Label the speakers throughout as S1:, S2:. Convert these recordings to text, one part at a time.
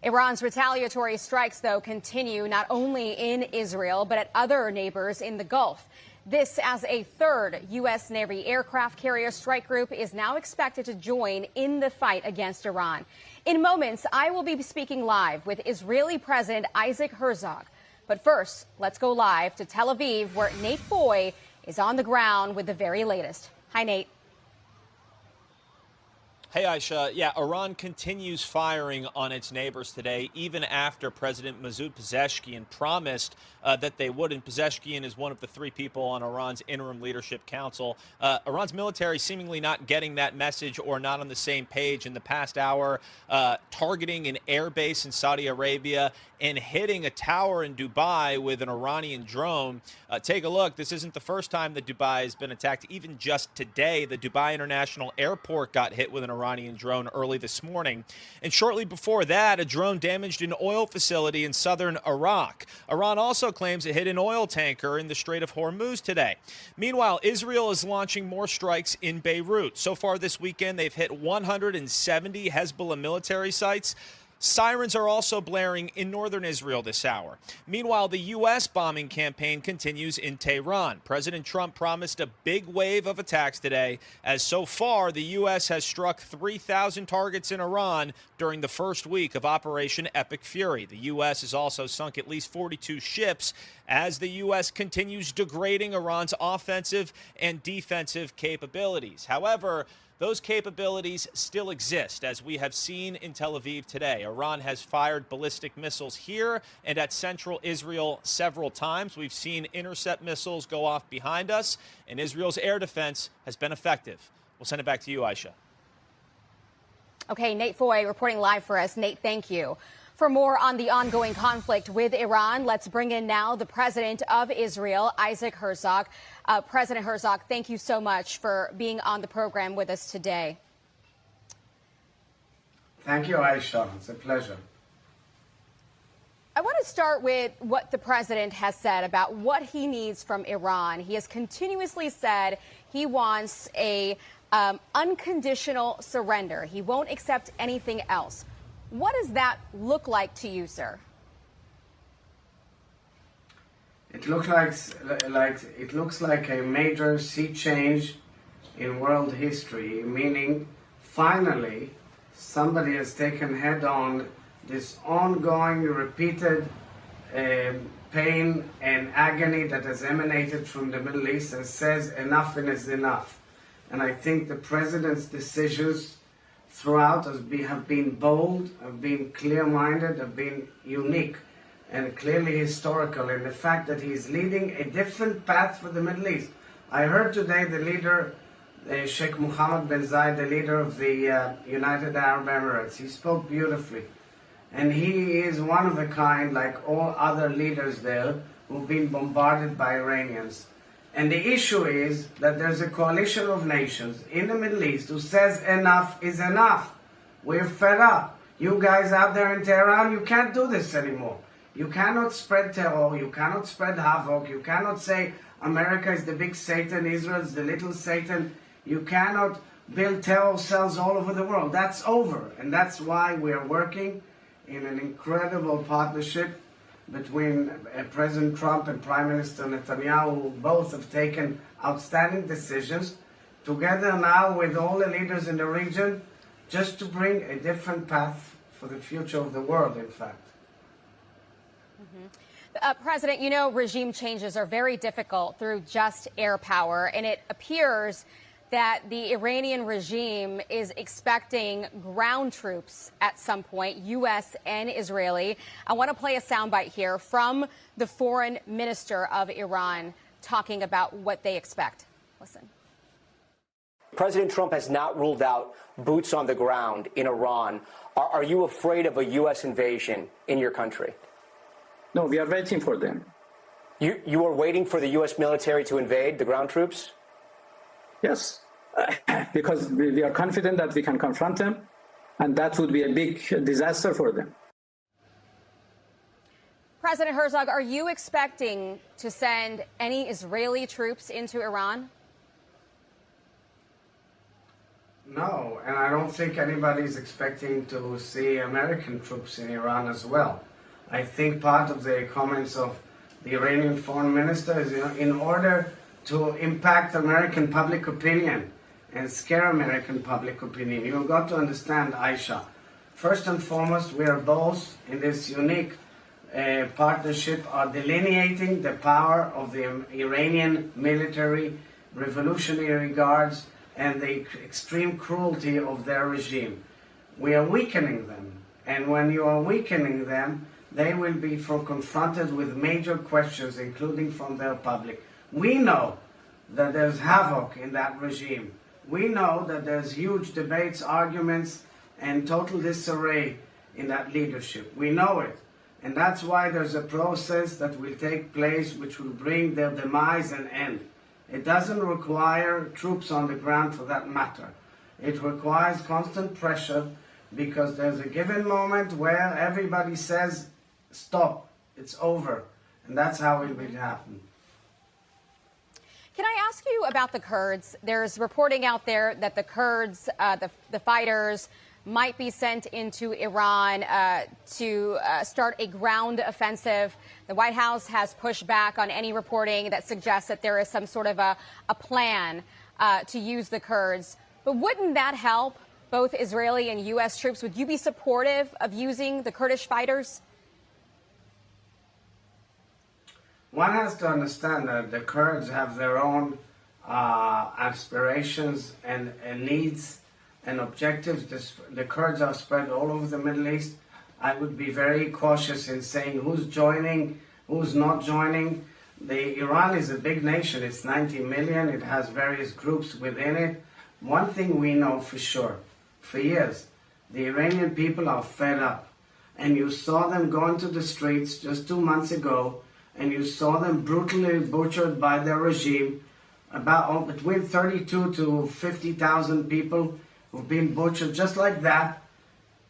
S1: Iran's retaliatory strikes, though, continue not only in Israel, but at other neighbors in the Gulf. This as a third U.S. Navy aircraft carrier strike group is now expected to join in the fight against Iran. In moments, I will be speaking live with Israeli President Isaac Herzog. But first, let's go live to Tel Aviv, where Nate Foy is on the ground with the very latest. Hi, Nate.
S2: Hey, Aisha. Yeah, Iran continues firing on its neighbors today, even after President Masoud Pezeshkian promised that they would. And Pezeshkian is one of the three people on Iran's interim leadership council. Iran's military seemingly not getting that message or not on the same page in the past hour, targeting an airbase in Saudi Arabia and hitting a tower in Dubai with an Iranian drone. Take a look. This isn't the first time that Dubai has been attacked. Even just today, the Dubai International Airport got hit with an Iranian drone early this morning. And shortly before that, a drone damaged an oil facility in southern Iraq. Iran also claims it hit an oil tanker in the Strait of Hormuz today. Meanwhile, Israel is launching more strikes in Beirut. So far this weekend, they've hit 170 Hezbollah military sites. Sirens are also blaring in northern Israel this hour. Meanwhile, the U.S. bombing campaign continues in Tehran. President Trump promised a big wave of attacks today, as so far the U.S. has struck 3,000 targets in Iran during the first week of Operation Epic Fury. The U.S. has also sunk at least 42 ships as the U.S. continues degrading Iran's offensive and defensive capabilities. However, those capabilities still exist, as we have seen in Tel Aviv today. Iran has fired ballistic missiles here and at central Israel several times. We've seen intercept missiles go off behind us, and Israel's air defense has been effective. We'll send it back to you, Aisha.
S1: Okay, Nate Foy reporting live for us. Nate, thank you. For more on the ongoing conflict with Iran, let's bring in now the president of Israel, Isaac Herzog. President Herzog, thank you so much for being on the program with us today.
S3: Thank you, Aisha. It's a pleasure.
S1: I want to start with what the president has said about what he needs from Iran. He has continuously said he wants a unconditional surrender. He won't accept anything else. What does that look like to you, sir?
S3: It looks like a major sea change in world history, meaning finally somebody has taken head on this ongoing, repeated pain and agony that has emanated from the Middle East and says enough is enough. And I think the president's decisions throughout have been bold, have been clear-minded, have been unique and clearly historical in the fact that he is leading a different path for the Middle East. I heard today the leader, Sheikh Mohammed bin Zayed, the leader of the United Arab Emirates. He spoke beautifully. And he is one of a kind, like all other leaders there, who've been bombarded by Iranians. And the issue is that there's a coalition of nations in the Middle East who says enough is enough. We're fed up. You guys out there in Tehran, you can't do this anymore. You cannot spread terror. You cannot spread havoc. You cannot say America is the big Satan, Israel is the little Satan. You cannot build terror cells all over the world. That's over. And that's why we're working in an incredible partnership between President Trump and Prime Minister Netanyahu, who both have taken outstanding decisions, together now with all the leaders in the region, just to bring a different path for the future of the world, in fact.
S1: President, you know regime changes are very difficult through just air power, and it appears that the Iranian regime is expecting ground troops at some point, U.S. and Israeli. I want to play a soundbite here from the foreign minister of Iran talking about what they expect. Listen.
S4: President Trump has not ruled out boots on the ground in Iran. Are you afraid of a U.S. invasion in your country?
S5: No, we are waiting for them.
S4: You are waiting for the U.S. military to invade the ground troops?
S5: Yes, because we are confident that we can confront them, and that would be a big disaster for them.
S1: President Herzog, are you expecting to send any Israeli troops into Iran?
S3: No, and I don't think anybody's expecting to see American troops in Iran as well. I think part of the comments of the Iranian foreign minister is in order to impact American public opinion and scare American public opinion. You've got to understand, Aisha, first and foremost, we are both in this unique partnership are delineating the power of the Iranian military, revolutionary guards, and the extreme cruelty of their regime. We are weakening them, and when you are weakening them, they will be confronted with major questions, including from their public. We know that there's havoc in that regime. We know that there's huge debates, arguments, and total disarray in that leadership. We know it. And that's why there's a process that will take place which will bring their demise and end. It doesn't require troops on the ground for that matter. It requires constant pressure because there's a given moment where everybody says, stop, it's over. And that's how it will happen.
S1: Can I ask you about the Kurds? There's reporting out there that the Kurds, the fighters, might be sent into Iran to start a ground offensive. The White House has pushed back on any reporting that suggests that there is some sort of a plan to use the Kurds. But wouldn't that help both Israeli and U.S. troops? Would you be supportive of using the Kurdish fighters?
S3: One has to understand that the Kurds have their own aspirations and needs and objectives. The Kurds are spread all over the Middle East. I would be very cautious in saying who's joining, who's not joining. Iran is a big nation. It's 90 million. It has various groups within it. One thing we know for sure, for years, the Iranian people are fed up. And you saw them go into the streets just 2 months ago, and you saw them brutally butchered by their regime. About between 32 to 50,000 people who've been butchered just like that.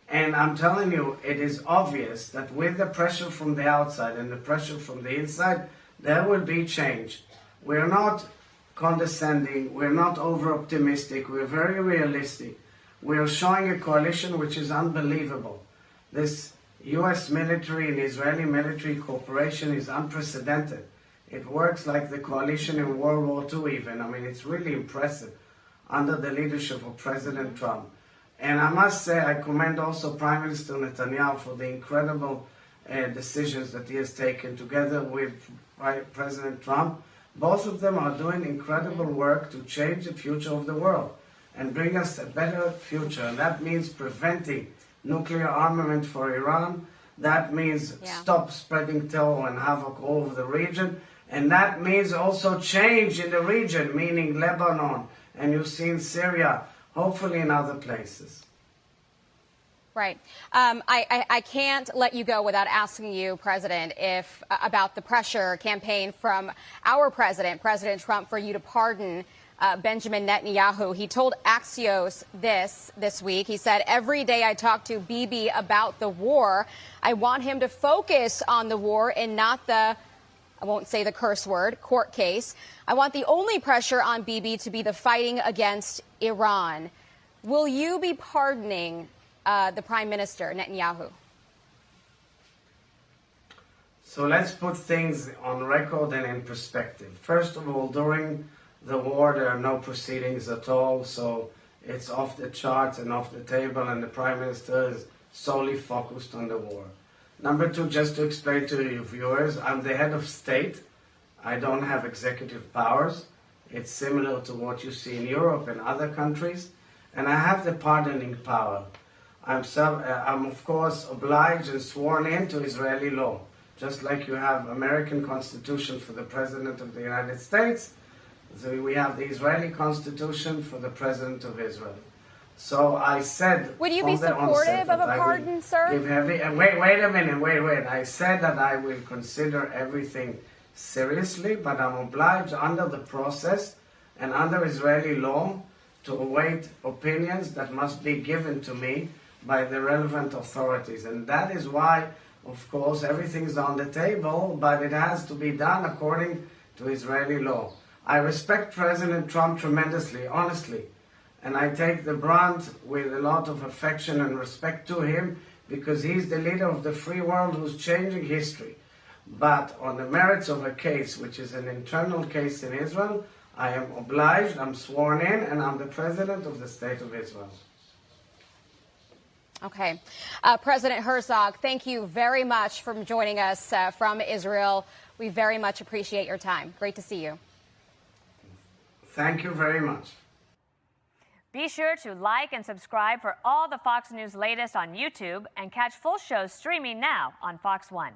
S3: And I'm telling you, it is obvious that with the pressure from the outside and the pressure from the inside, there will be change. We're not condescending, we're not over-optimistic, we're very realistic. We're showing a coalition which is unbelievable. This U.S. military and Israeli military cooperation is unprecedented. It works like the coalition in World War II even. I mean, it's really impressive under the leadership of President Trump. And I must say, I commend also Prime Minister Netanyahu for the incredible decisions that he has taken together with President Trump. Both of them are doing incredible work to change the future of the world and bring us a better future. And that means preventing nuclear armament for Iran. That means stop spreading terror and havoc all over the region. And that means also change in the region, meaning Lebanon, and you've seen Syria, hopefully in other places.
S1: Right. I can't let you go without asking you, President, about the pressure campaign from our president, President Trump, for you to pardon Benjamin Netanyahu. He told Axios this week. He said, every day I talk to Bibi about the war, I want him to focus on the war and not the, I won't say the curse word, court case. I want the only pressure on Bibi to be the fighting against Iran. Will you be pardoning the Prime Minister, Netanyahu?
S3: So let's put things on record and in perspective. First of all, during the war, there are no proceedings at all, so it's off the charts and off the table, and the Prime Minister is solely focused on the war. Number two, just to explain to your viewers, I'm the head of state. I don't have executive powers. It's similar to what you see in Europe and other countries, and I have the pardoning power. I'm of course obliged and sworn into Israeli law, just like you have American Constitution for the President of the United States. So we have the Israeli Constitution for the President of Israel. So I said,
S1: would you be supportive of a pardon, sir?
S3: Wait a minute. I said that I will consider everything seriously, but I'm obliged under the process and under Israeli law to await opinions that must be given to me by the relevant authorities. And that is why, of course, everything's on the table, but it has to be done according to Israeli law. I respect President Trump tremendously, honestly. and I take the brunt with a lot of affection and respect to him, because he's the leader of the free world who's changing history. But on the merits of a case, which is an internal case in Israel, I am obliged, I'm sworn in, and I'm the president of the State of Israel.
S1: Okay. President Herzog, thank you very much for joining us from Israel. We very much appreciate your time. Great to see you.
S3: Thank you very much.
S6: Be sure to like and subscribe for all the Fox News latest on YouTube and catch full shows streaming now on Fox One.